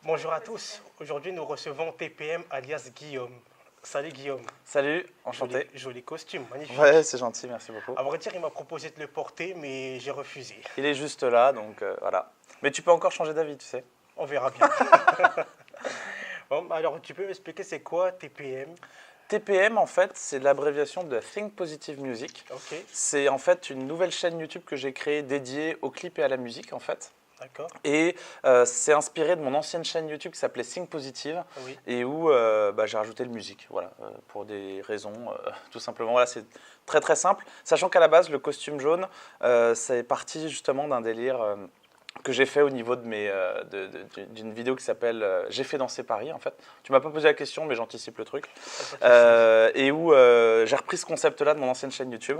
Bonjour à tous. Aujourd'hui, nous recevons TPM alias Guillaume. Salut Guillaume. Salut, Joli, enchanté. joli costume, Ouais, magnifique. c'est gentil, merci beaucoup. À vrai dire, il m'a proposé de le porter, mais j'ai refusé. Il est juste là, donc voilà. Mais tu peux encore changer d'avis, tu sais. On verra bien. Bon, alors, tu peux m'expliquer c'est quoi TPM? TPM, en fait, c'est l'abréviation de Think Positive Music. Ok, C'est en fait une nouvelle chaîne YouTube que j'ai créée dédiée aux clips et à la musique, en fait. d'accord. Et c'est inspiré de mon ancienne chaîne YouTube qui s'appelait Think Positive Oui, et où j'ai rajouté le musique, voilà, pour des raisons tout simplement. Voilà, c'est très très simple. Sachant qu'à la base, le costume jaune, c'est parti justement d'un délire que j'ai fait au niveau de d'une vidéo qui s'appelle J'ai fait danser Paris, en fait. Tu m'as pas posé la question, mais j'anticipe le truc. pas de souci. Et où j'ai repris ce concept-là de mon ancienne chaîne YouTube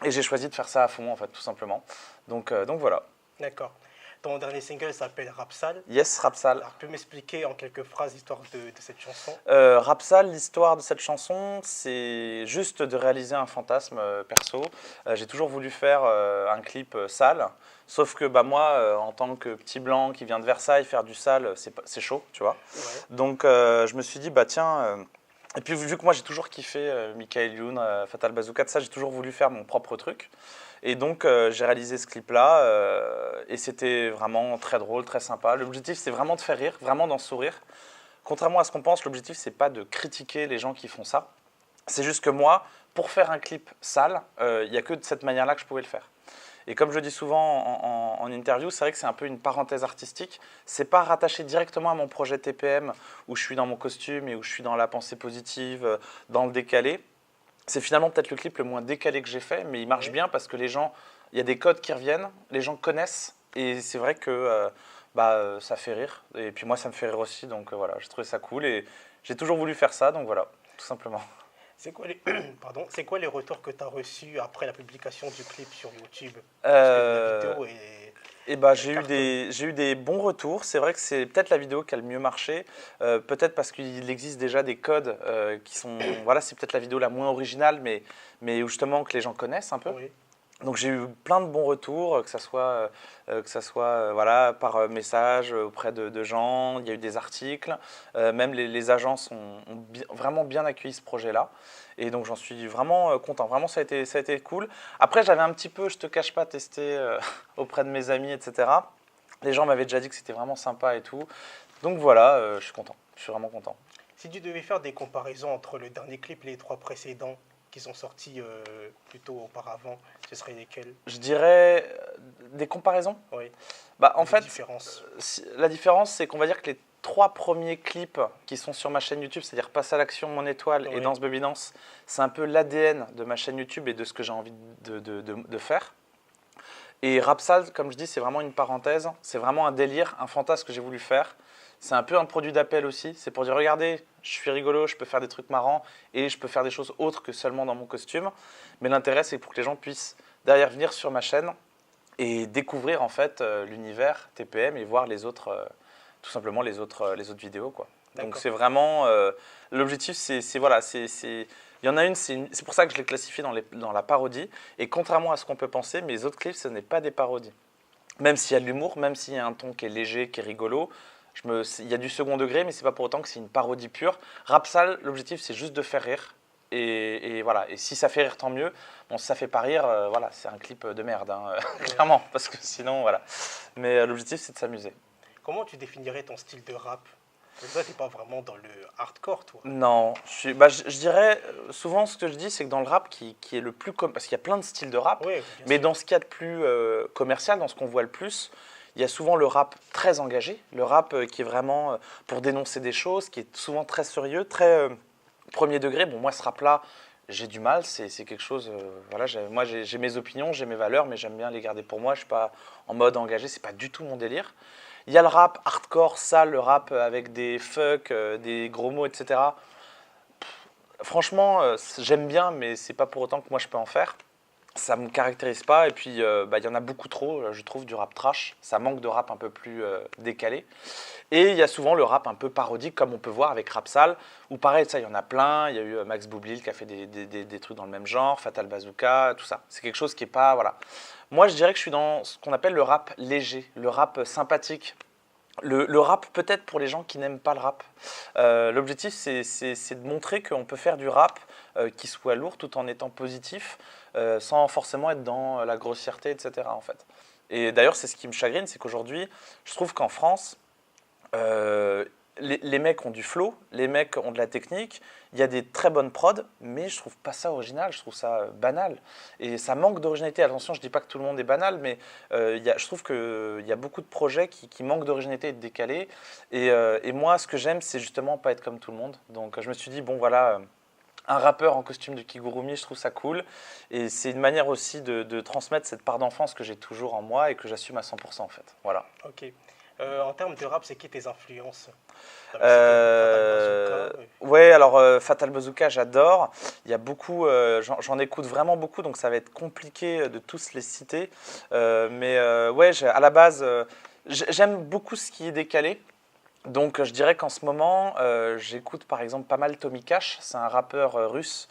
et j'ai choisi de faire ça à fond, en fait, tout simplement. Donc voilà. D'accord. Ton dernier single s'appelle Rapsal. Yes, Rapsal. Alors, tu peux m'expliquer en quelques phrases l'histoire de cette chanson? Rapsal, l'histoire de cette chanson, c'est juste de réaliser un fantasme perso. J'ai toujours voulu faire un clip sale, sauf que bah, moi, en tant que petit blanc qui vient de Versailles, faire du sale, c'est chaud, tu vois. Ouais, Donc je me suis dit, bah tiens, et puis vu que moi j'ai toujours kiffé Michael Youn, Fatal Bazooka, de ça, j'ai toujours voulu faire mon propre truc. Et donc j'ai réalisé ce clip-là, et c'était vraiment très drôle, très sympa. L'objectif, c'est vraiment de faire rire, vraiment d'en sourire. Contrairement à ce qu'on pense, l'objectif, c'est pas de critiquer les gens qui font ça. C'est juste que moi, pour faire un clip sale, il n'y a que de cette manière-là que je pouvais le faire. Et comme je le dis souvent en interview, c'est vrai que c'est un peu une parenthèse artistique. C'est pas rattaché directement à mon projet TPM où je suis dans mon costume et où je suis dans la pensée positive, dans le décalé. C'est finalement peut-être le clip le moins décalé que j'ai fait, mais il marche ouais. bien parce que les gens, il y a des codes qui reviennent, les gens connaissent et c'est vrai que ça fait rire. Et puis moi, ça me fait rire aussi, donc voilà, j'ai trouvé ça cool et j'ai toujours voulu faire ça, donc voilà, tout simplement. C'est quoi les... Pardon, c'est quoi les retours que tu as reçus après la publication du clip sur YouTube? Parce que la Euh, vidéo est... Et bah, elle cartonne. j'ai eu des bons retours. C'est vrai que c'est peut-être la vidéo qui a le mieux marché. Peut-être parce qu'il existe déjà des codes qui sont. Voilà, c'est peut-être la vidéo la moins originale, mais justement que les gens connaissent un peu. Oui, Donc j'ai eu plein de bons retours, que ça soit voilà, par message auprès de gens. Il y a eu des articles. Même les agences ont vraiment bien accueilli ce projet-là. Et donc j'en suis vraiment content. Vraiment, ça a été cool. Après, j'avais un petit peu, je te cache pas, testé auprès de mes amis, etc. Les gens m'avaient déjà dit que c'était vraiment sympa et tout. Donc voilà, je suis content. Je suis vraiment content. si tu devais faire des comparaisons entre le dernier clip et les trois précédents qui sont sortis plus tôt auparavant, ce seraient lesquels? Je dirais des comparaisons. Oui, Bah, ou en des fait, différences. la différence, c'est qu'on va dire que les trois premiers clips qui sont sur ma chaîne YouTube, c'est-à-dire Passe à l'action, Mon étoile et Oui, Danse Baby Dance, c'est un peu l'ADN de ma chaîne YouTube et de ce que j'ai envie de faire. Et Rapsal, comme je dis, c'est vraiment une parenthèse, c'est vraiment un délire, un fantasme que j'ai voulu faire. C'est un peu un produit d'appel aussi, c'est pour dire regardez, je suis rigolo, je peux faire des trucs marrants et je peux faire des choses autres que seulement dans mon costume. Mais l'intérêt, c'est pour que les gens puissent derrière venir sur ma chaîne et découvrir en fait l'univers TPM et voir les autres, tout simplement les autres vidéos quoi. Donc d'accord. c'est vraiment l'objectif, voilà, il y en a une, c'est pour ça que je l'ai classifié dans la parodie. Et contrairement à ce qu'on peut penser, mes autres clips, ce n'est pas des parodies. Même s'il y a de l'humour, même s'il y a un ton qui est léger, qui est rigolo, il y a du second degré, mais c'est pas pour autant que c'est une parodie pure. Rapsal, l'objectif, c'est juste de faire rire. Et voilà. Et si ça fait rire, tant mieux. Bon, si ça fait pas rire, voilà, c'est un clip de merde, hein, Ouais. clairement, parce que sinon, voilà. Mais l'objectif, c'est de s'amuser. Comment tu définirais ton style de rap? Parce que toi, t'es pas vraiment dans le hardcore, toi. Non, je dirais, souvent ce que je dis, c'est que dans le rap qui est le plus parce qu'il y a plein de styles de rap, Oui, bien mais sûr. dans ce qu'il y a de plus commercial, dans ce qu'on voit le plus, il y a souvent le rap très engagé, le rap qui est vraiment pour dénoncer des choses, qui est souvent très sérieux, très premier degré. Bon, moi, ce rap-là, j'ai du mal, c'est quelque chose, voilà, moi j'ai mes opinions, j'ai mes valeurs, mais j'aime bien les garder pour moi, je suis pas en mode engagé, c'est pas du tout mon délire. Il y a le rap hardcore, sale, le rap avec des fuck, des gros mots, etc. Franchement, j'aime bien, mais c'est pas pour autant que moi je peux en faire. Ça me caractérise pas. Et puis, il y en a beaucoup trop, je trouve, du rap trash. Ça manque de rap un peu plus décalé. Et il y a souvent le rap un peu parodique, comme on peut voir avec Rapsal, où pareil, ça, il y en a plein. Il y a eu Max Boublil qui a fait des trucs dans le même genre, Fatal Bazooka, tout ça. C'est quelque chose qui est pas, voilà. Moi, je dirais que je suis dans ce qu'on appelle le rap léger, le rap sympathique, Le rap, peut-être pour les gens qui n'aiment pas le rap. L'objectif, c'est de montrer qu'on peut faire du rap qui soit lourd tout en étant positif, sans forcément être dans la grossièreté, etc. en fait. Et d'ailleurs, c'est ce qui me chagrine, c'est qu'aujourd'hui, je trouve qu'en France, euh, les mecs ont du flow, les mecs ont de la technique, il y a des très bonnes prods, mais je trouve pas ça original, je trouve ça banal. Et ça manque d'originalité. Attention, je dis pas que tout le monde est banal, mais je trouve qu'il y a beaucoup de projets qui manquent d'originalité et de décalé. Et moi, ce que j'aime, c'est justement pas être comme tout le monde. Donc je me suis dit, bon voilà, un rappeur en costume de Kigurumi, je trouve ça cool. Et c'est une manière aussi de transmettre cette part d'enfance que j'ai toujours en moi et que j'assume à 100% en fait. Voilà. Ok. En termes de rap, c'est qui tes influences? T'avais cité Fatal Bazooka. Ouais, alors Fatal Bazooka, j'adore. Il y a beaucoup, j'en écoute vraiment beaucoup, donc ça va être compliqué de tous les citer. Mais ouais, à la base, j'aime beaucoup ce qui est décalé. Donc je dirais qu'en ce moment, j'écoute par exemple pas mal Tommy Cash. C'est un rappeur russe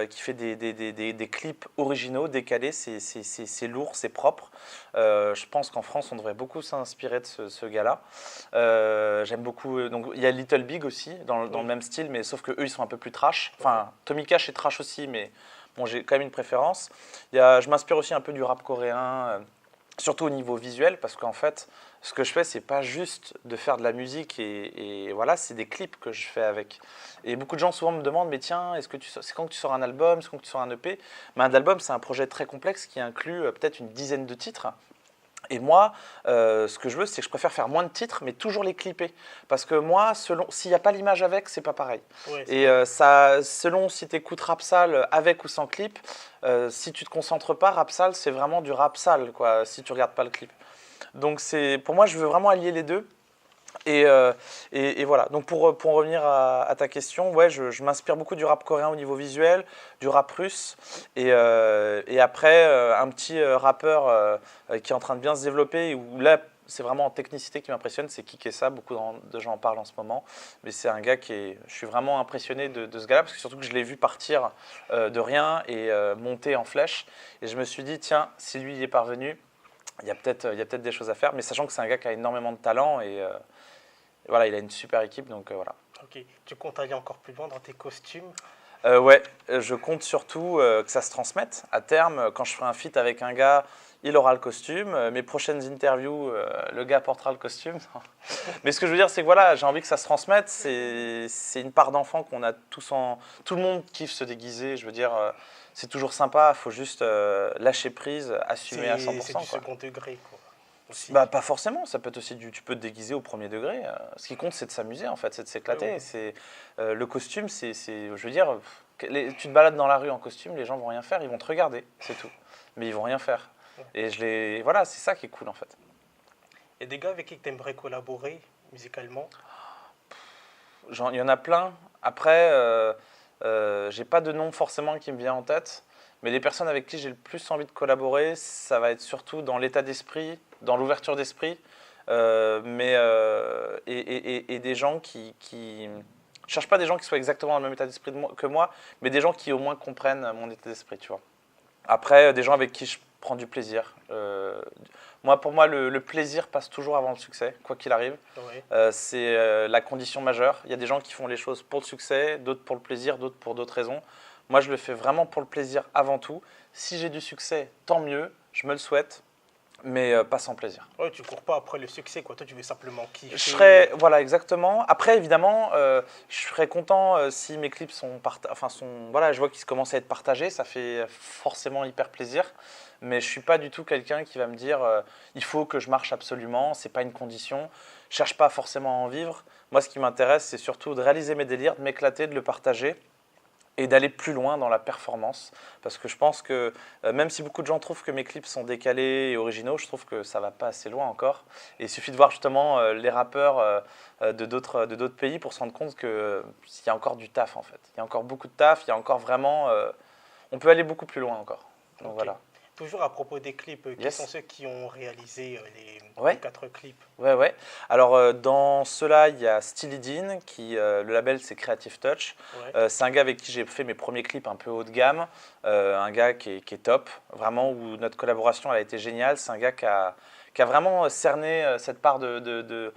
qui fait des clips originaux, décalés. C'est lourd, c'est propre. Je pense qu'en France, on devrait beaucoup s'inspirer de ce gars-là. J'aime beaucoup. Donc il y a Little Big aussi dans le même style, mais sauf que eux, ils sont un peu plus trash. Enfin, Tommy Cash est trash aussi, mais bon, j'ai quand même une préférence. Je m'inspire aussi un peu du rap coréen. Surtout au niveau visuel, parce qu'en fait, ce que je fais, c'est pas juste de faire de la musique et voilà, c'est des clips que je fais avec. Et beaucoup de gens souvent me demandent, mais tiens, c'est quand que tu sors un album, c'est quand que tu sors un EP? Mais un album, c'est un projet très complexe qui inclut peut-être une dizaine de titres. Et moi, ce que je veux, c'est que je préfère faire moins de titres, mais toujours les clipper. Parce que moi, s'il n'y a pas l'image avec, c'est pas pareil. Ouais, Et selon si tu écoutes rap sale avec ou sans clip, si tu te concentres pas, rap sale, c'est vraiment du rap sale, quoi, si tu regardes pas le clip. Donc pour moi, je veux vraiment allier les deux. Et voilà. Donc pour en revenir à ta question, ouais, je m'inspire beaucoup du rap coréen au niveau visuel, du rap russe, et après un petit rappeur qui est en train de bien se développer, où là c'est vraiment en technicité qui m'impressionne, c'est Kikessa. Beaucoup de gens en parlent en ce moment, mais c'est un gars je suis vraiment impressionné de ce gars-là, parce que surtout que je l'ai vu partir de rien et monter en flèche, et je me suis dit tiens, si lui y est parvenu, il y a peut-être des choses à faire, mais sachant que c'est un gars qui a énormément de talent et voilà, il a une super équipe, donc voilà. ok. Tu comptes aller encore plus loin dans tes costumes? Ouais, je compte surtout que ça se transmette. À terme, quand je ferai un feat avec un gars, il aura le costume. Mes prochaines interviews, le gars portera le costume. Mais ce que je veux dire, c'est que voilà, j'ai envie que ça se transmette. C'est une part d'enfant qu'on a tous en... Tout le monde kiffe se déguiser. Je veux dire, c'est toujours sympa. Il faut juste lâcher prise, assumer à 100%. C'est du second degré, quoi. Aussi. Bah, pas forcément, ça peut être aussi tu peux te déguiser au premier degré. Ce qui compte, c'est de s'amuser en fait, c'est de s'éclater. Ouais. C'est le costume, je veux dire, tu te balades dans la rue en costume, les gens vont rien faire, ils vont te regarder, c'est tout. Mais ils vont rien faire. Et voilà, c'est ça qui est cool en fait. Il y a des gars avec qui tu aimerais collaborer musicalement? Il y en a plein. Après, j'ai pas de nom forcément qui me vient en tête. Mais les personnes avec qui j'ai le plus envie de collaborer, ça va être surtout dans l'état d'esprit, dans l'ouverture d'esprit, et des gens qui je cherche pas des gens qui soient exactement dans le même état d'esprit que moi, mais des gens qui au moins comprennent mon état d'esprit, tu vois. Après, des gens avec qui je prends du plaisir. Pour moi, le plaisir passe toujours avant le succès, quoi qu'il arrive. Ouais. C'est la condition majeure. Il y a des gens qui font les choses pour le succès, d'autres pour le plaisir, d'autres pour d'autres raisons. Moi, je le fais vraiment pour le plaisir avant tout. Si j'ai du succès, tant mieux, je me le souhaite, mais pas sans plaisir. Ouais, tu cours pas après le succès, quoi. Toi, tu veux simplement Je kiffer. voilà, exactement. Après, évidemment, je serais content si mes clips voilà, je vois qu'ils commencent à être partagés, ça fait forcément hyper plaisir. Mais je suis pas du tout quelqu'un qui va me dire il faut que je marche absolument, c'est pas une condition. Je cherche pas forcément à en vivre. Moi, ce qui m'intéresse, c'est surtout de réaliser mes délires, de m'éclater, de le partager et d'aller plus loin dans la performance. Parce que je pense que même si beaucoup de gens trouvent que mes clips sont décalés et originaux, je trouve que ça va pas assez loin encore. Et il suffit de voir justement les rappeurs de d'autres pays pour se rendre compte qu'il y a encore du taf en fait. Il y a encore beaucoup de taf, il y a encore vraiment... on peut aller beaucoup plus loin encore. Donc Ok. voilà. Toujours à propos des clips, quels Yes. sont ceux qui ont réalisé Ouais. les 4 clips? Ouais. Alors, dans ceux-là, il y a Steely Dan, le label, c'est Creative Touch. Ouais. C'est un gars avec qui j'ai fait mes premiers clips un peu haut de gamme. Un gars qui est top, vraiment, où notre collaboration elle a été géniale. C'est un gars qui a qui a vraiment cerné cette part de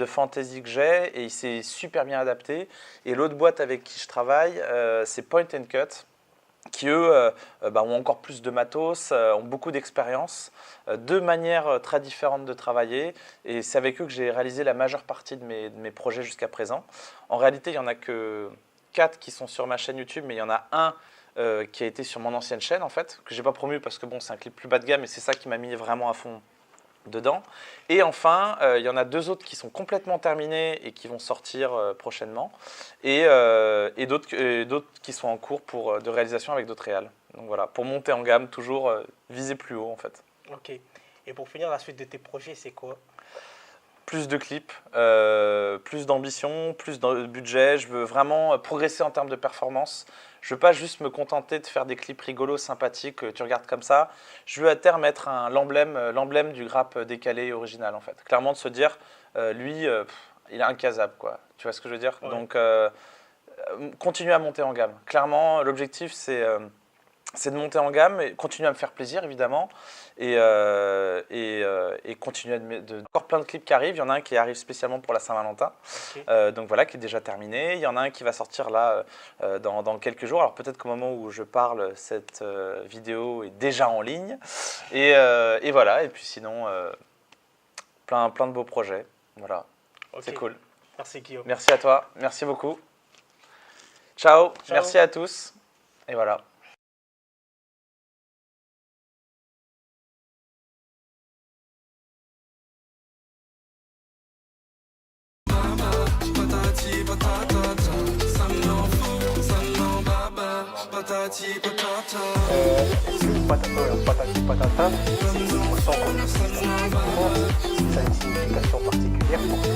fantasy que j'ai, et il s'est super bien adapté. Et l'autre boîte avec qui je travaille, c'est Point & Cut, qui eux ont encore plus de matos, ont beaucoup d'expérience, deux manières très différentes de travailler, et c'est avec eux que j'ai réalisé la majeure partie de mes projets jusqu'à présent. En réalité, il n'y en a que 4 qui sont sur ma chaîne YouTube, mais il y en a un qui a été sur mon ancienne chaîne, en fait, que j'ai pas promu parce que bon, c'est un clip plus bas de gamme, et c'est ça qui m'a mis vraiment à fond dedans. Et enfin, il y en a 2 autres qui sont complètement terminés et qui vont sortir prochainement, et d'autres qui sont en cours de réalisation avec d'autres réals. Donc voilà, pour monter en gamme, toujours viser plus haut en fait. Ok. Et pour finir, la suite de tes projets, c'est quoi? Plus de clips, plus d'ambition, plus de budget. Je veux vraiment progresser en termes de performance. Je ne veux pas juste me contenter de faire des clips rigolos, sympathiques, que tu regardes comme ça. Je veux à terme être l'emblème du rap décalé et original, en fait. Clairement, de se dire, lui, il est incasable, quoi. Tu vois ce que je veux dire? Ouais. Donc, continuer à monter en gamme. Clairement, l'objectif, c'est de monter en gamme et continuer à me faire plaisir, évidemment, et continuer encore plein de clips qui arrivent. Il y en a un qui arrive spécialement pour la Saint-Valentin, Ok. donc voilà, qui est déjà terminé. Il y en a un qui va sortir là dans quelques jours. Alors peut-être qu'au moment où je parle, cette vidéo est déjà en ligne. Et voilà, et puis sinon, plein de beaux projets. Voilà, Ok. c'est cool. Merci Guillaume. Merci à toi, merci beaucoup. Ciao, Ciao. merci à tous, et voilà. Est-ce que patati patata, c'est une expression qu'on utilise dans le monde? Ça a une signification particulière pour